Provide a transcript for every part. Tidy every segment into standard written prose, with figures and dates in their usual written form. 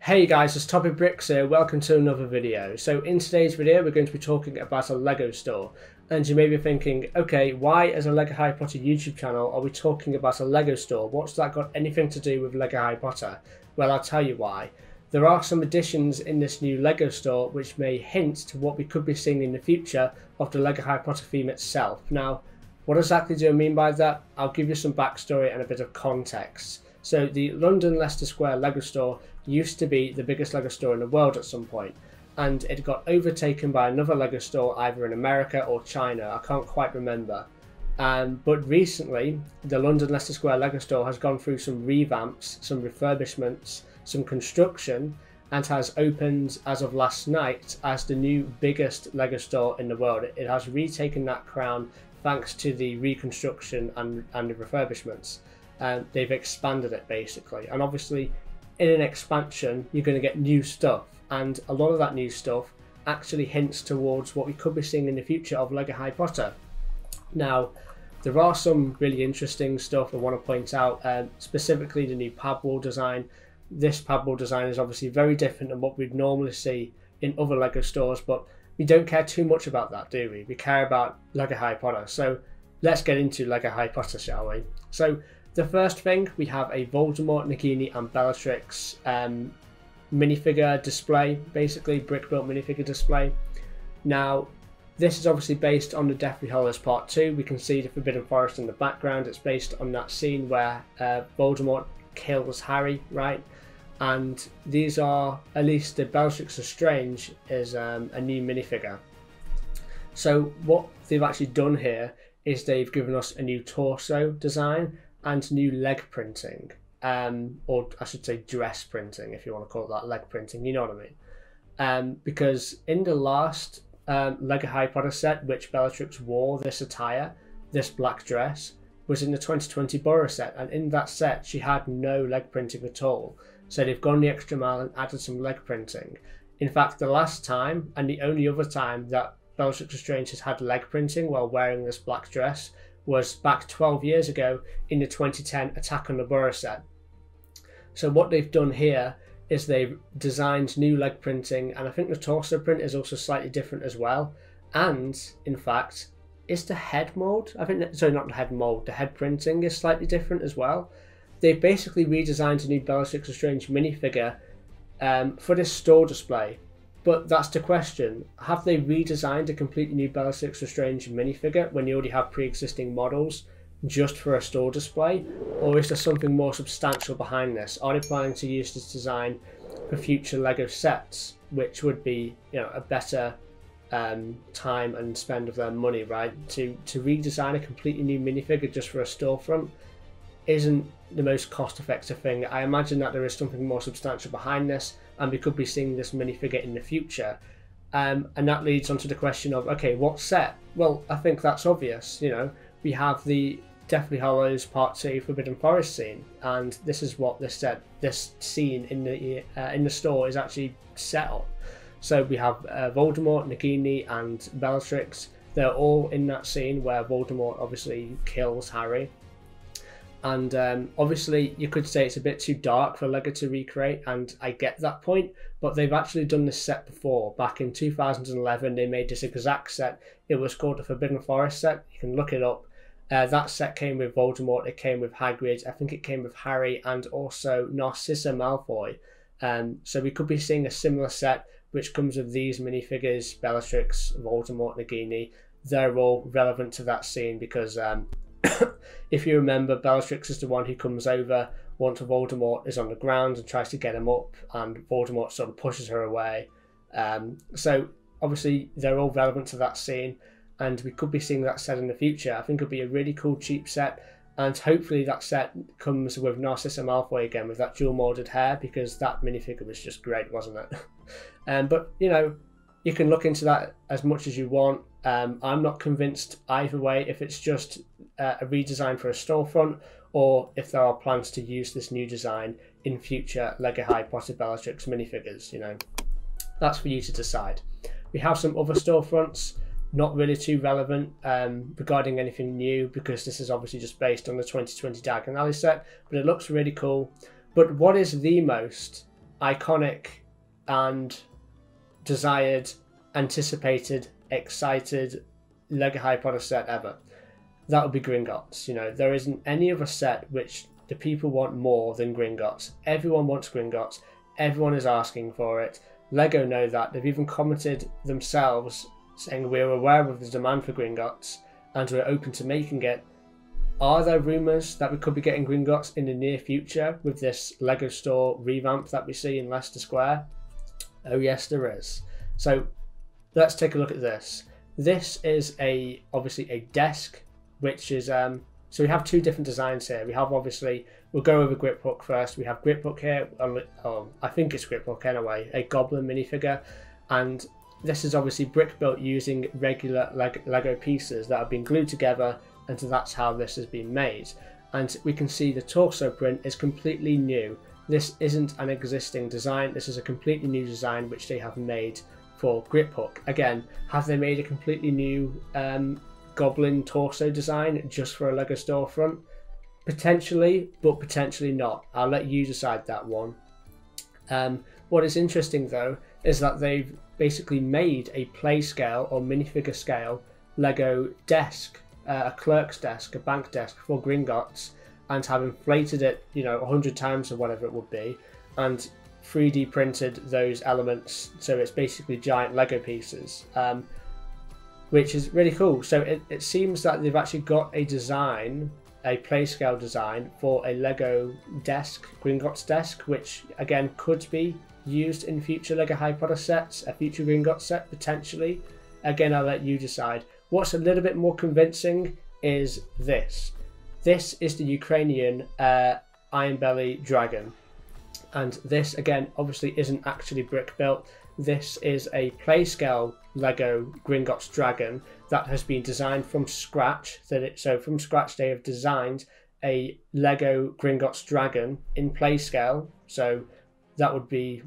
Hey guys, it's TopicBricks here, welcome to another video. So in today's video we're going to be talking about a LEGO store, and you may be thinking, okay, why as a LEGO Harry Potter YouTube channel are we talking about a LEGO store? What's that got anything to do with LEGO Harry Potter? Well, I'll tell you why. There are some additions in this new LEGO store which may hint to what we could be seeing in the future of the LEGO Harry Potter theme itself. Now, what exactly do I mean by that? I'll give you some backstory and a bit of context. So the London Leicester Square LEGO store used to be the biggest LEGO store in the world at some point, and it got overtaken by another LEGO store either in America or China, I can't quite remember. But recently the London Leicester Square LEGO store has gone through some revamps, some refurbishments, some construction, and has opened as of last night as the new biggest LEGO store in the world. It has retaken that crown thanks to the reconstruction and the refurbishments. They've expanded it basically, and obviously in an expansion you're going to get new stuff, and a lot of that new stuff actually hints towards what we could be seeing in the future of LEGO Harry Potter. Now, there are some really interesting stuff I want to point out, specifically the new pad wall design. This pad wall design is obviously very different than what we'd normally see in other LEGO stores, but we don't care too much about that, do we? We care about LEGO Harry Potter. So let's get into LEGO Harry Potter, shall we? So the first thing, we have a Voldemort, Nagini and Bellatrix minifigure display, basically brick-built minifigure display. Now, this is obviously based on the Deathly Hallows Part 2. We can see the Forbidden Forest in the background. It's based on that scene where Voldemort kills Harry, right? And these are, at least the Bellatrix Lestrange is a new minifigure. So what they've actually done here is they've given us a new torso design and new leg printing, or I should say dress printing, if you want to call it that, leg printing, you know what I mean. Because in the last LEGO Harry Potter set, which Bellatrix wore this attire, this black dress, was in the 2020 Borough set, and in that set she had no leg printing at all. So they've gone the extra mile and added some leg printing. In fact, the last time, and the only other time that Bellatrix Lestrange has had leg printing while wearing this black dress, was back 12 years ago in the 2010 Attack on the Borough set. So what they've done here is they've designed new leg printing, and I think the torso print is also slightly different as well. And in fact, is the head mold, I think, sorry, not the head mold, the head printing is slightly different as well. They've basically redesigned a new Bellatrix Lestrange minifigure for this store display. But that's the question, have they redesigned a completely new Bellatrix Lestrange minifigure when you already have pre-existing models just for a store display? Or is there something more substantial behind this? Are they planning to use this design for future LEGO sets, which would be, you know, a better time and spend of their money, right? To redesign a completely new minifigure just for a storefront isn't the most cost-effective thing. I imagine that there is something more substantial behind this, and we could be seeing this minifigure in the future. And that leads on to the question of, okay, what set? Well, I think that's obvious. You know, we have the Deathly Hallows Part 2 Forbidden Forest scene, and this is what this scene in the store is actually set on. So we have Voldemort, Nagini and Bellatrix. They're all in that scene where Voldemort obviously kills Harry. And obviously you could say it's a bit too dark for LEGO to recreate, and I get that point, but they've actually done this set before. Back in 2011 they made this exact set. It was called the Forbidden Forest set, you can look it up. That set came with Voldemort, it came with Hagrid, I think it came with Harry and also Narcissa Malfoy. So we could be seeing a similar set which comes with these minifigures, Bellatrix, Voldemort, Nagini. They're all relevant to that scene because if you remember, Bellatrix is the one who comes over once Voldemort is on the ground and tries to get him up, and Voldemort sort of pushes her away. So obviously they're all relevant to that scene, and we could be seeing that set in the future. I think it would be a really cool cheap set, and hopefully that set comes with Narcissa Malfoy again with that dual moulded hair, because that minifigure was just great, wasn't it? But you know, you can look into that as much as you want. I'm not convinced either way if it's just a redesign for a storefront, or if there are plans to use this new design in future LEGO Harry Potter Bellatrix minifigures. You know, that's for you to decide. We have some other storefronts, not really too relevant regarding anything new, because this is obviously just based on the 2020 Diagon Alley set, but it looks really cool. But what is the most iconic and desired, anticipated, excited LEGO Harry Potter set ever. That would be Gringotts. You know, there isn't any other set which the people want more than Gringotts. Everyone wants Gringotts. Everyone is asking for it. LEGO know that. They've even commented themselves saying we're aware of the demand for Gringotts and we're open to making it. Are there rumours that we could be getting Gringotts in the near future with this LEGO store revamp that we see in Leicester Square? Oh yes, there is. So let's take a look at this. This is obviously a desk, which is so we have two different designs here. We have, obviously, we'll go over Grip Hook first. We have Grip Hook here. I think it's Grip Hook anyway, a goblin minifigure, and this is obviously brick built using regular Lego pieces that have been glued together, and so that's how this has been made. And we can see the torso print is completely new. This isn't an existing design. This is a completely new design which they have made for Grip Hook. Again, have they made a completely new goblin torso design just for a LEGO storefront? Potentially, but potentially not. I'll let you decide that one. What is interesting though is that they've basically made a play scale or minifigure scale LEGO desk, a clerk's desk, a bank desk for Gringotts, and have inflated it, you know, 100 times or whatever it would be, and 3D printed those elements, so it's basically giant Lego pieces, which is really cool. So it seems that they've actually got a design, a play scale design for a Lego desk, Gringotts desk, which again could be used in future Lego Harry Potter sets, a future Gringotts set potentially. Again, I'll let you decide. What's a little bit more convincing is this. This is the Ukrainian Iron Belly dragon. And this, again, obviously isn't actually brick built. This is a play scale Lego Gringotts dragon that has been designed from scratch. So from scratch they have designed a Lego Gringotts dragon in play scale. So that would be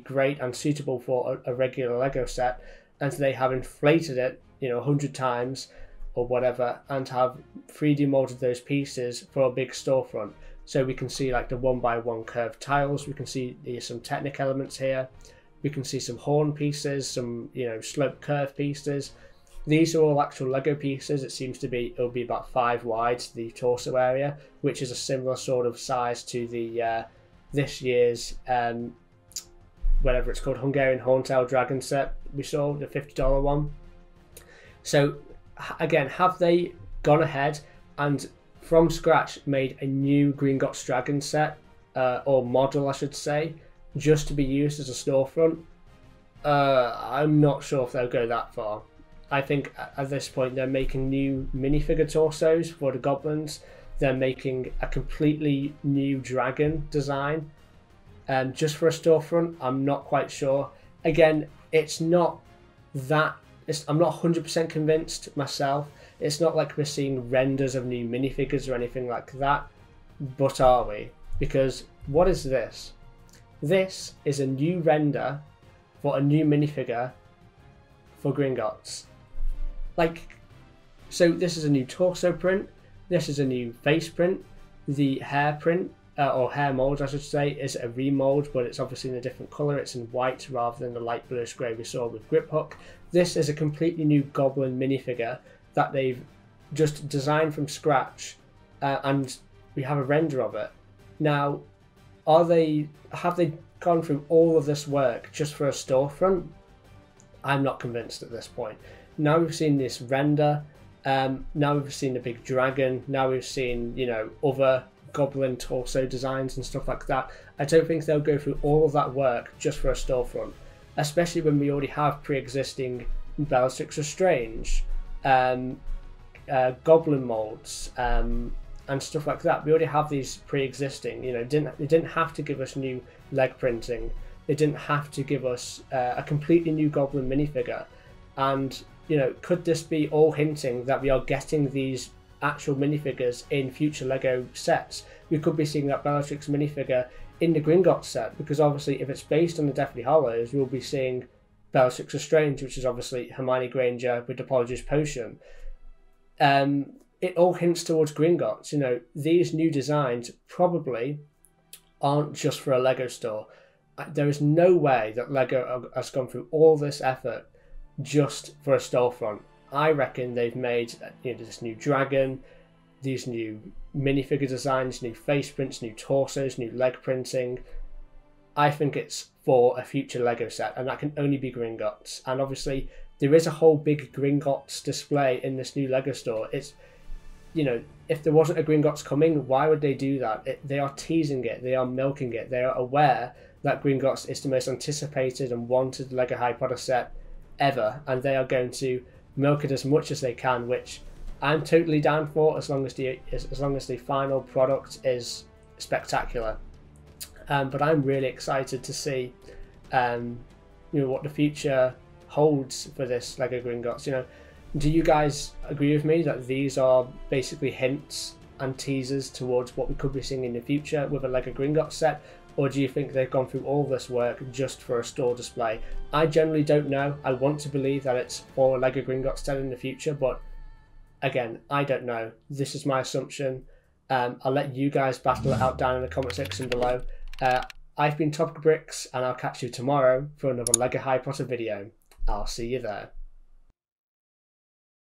great and suitable for a regular Lego set. And they have inflated it, you know, 100 times or whatever, and have 3D molded those pieces for a big storefront. So we can see like the 1x1 curved tiles. We can see there's some Technic elements here. We can see some horn pieces, some, you know, slope curve pieces. These are all actual Lego pieces. It seems to be, it'll be about 5 wide, the torso area, which is a similar sort of size to the this year's whatever it's called, Hungarian Horntail Dragon set we saw, the $50 one. So again, have they gone ahead and from scratch made a new Gringotts dragon set, or model I should say, just to be used as a storefront? I'm not sure if they'll go that far. I think at this point they're making new minifigure torsos for the goblins. They're making a completely new dragon design just for a storefront. I'm not quite sure. Again, it's not that, I'm not 100% convinced myself. It's not like we're seeing renders of new minifigures or anything like that, but are we? Because what is this? This is a new render for a new minifigure for Gringotts. Like, so this is a new torso print, this is a new face print, the hair print, or hair mold I should say, is a remold, but it's obviously in a different colour. It's in white rather than the light bluish grey we saw with Grip Hook. This is a completely new goblin minifigure that they've just designed from scratch, and we have a render of it. Now, have they gone through all of this work just for a storefront? I'm not convinced at this point. Now we've seen this render, now we've seen the big dragon, now we've seen, you know, other goblin torso designs and stuff like that. I don't think they'll go through all of that work just for a storefront, especially when we already have pre-existing Bellatrix Lestrange, goblin molds, and stuff like that. We already have these pre-existing. You know, they didn't have to give us new leg printing. They didn't have to give us a completely new goblin minifigure. And you know, could this be all hinting that we are getting these actual minifigures in future Lego sets? We could be seeing that Bellatrix minifigure in the Gringotts set, because obviously if it's based on the Deathly Hallows, we'll be seeing Bellatrix Lestrange, which is obviously Hermione Granger with the Polyjuice Potion. It all hints towards Gringotts. You know, these new designs probably aren't just for a Lego store. There is no way that LEGO has gone through all this effort just for a storefront. I reckon they've made, you know, this new dragon, these new minifigure designs, new face prints, new torsos, new leg printing. I think it's for a future LEGO set, and that can only be Gringotts. And obviously there is a whole big Gringotts display in this new LEGO store. It's, you know, if there wasn't a Gringotts coming, why would they do that? They are teasing it, they are milking it, they are aware that Gringotts is the most anticipated and wanted LEGO Harry Potter set ever, and they are going to milk it as much as they can, which I'm totally down for, as long as the final product is spectacular. But I'm really excited to see, you know, what the future holds for this LEGO Gringotts. You know, do you guys agree with me that these are basically hints and teasers towards what we could be seeing in the future with a LEGO Gringotts set? Or do you think they've gone through all this work just for a store display? I generally don't know. I want to believe that it's for a LEGO Gringotts set in the future, but again, I don't know. This is my assumption. I'll let you guys battle it out down in the comment section below. I've been TopicBricks, and I'll catch you tomorrow for another LEGO Harry Potter video. I'll see you there.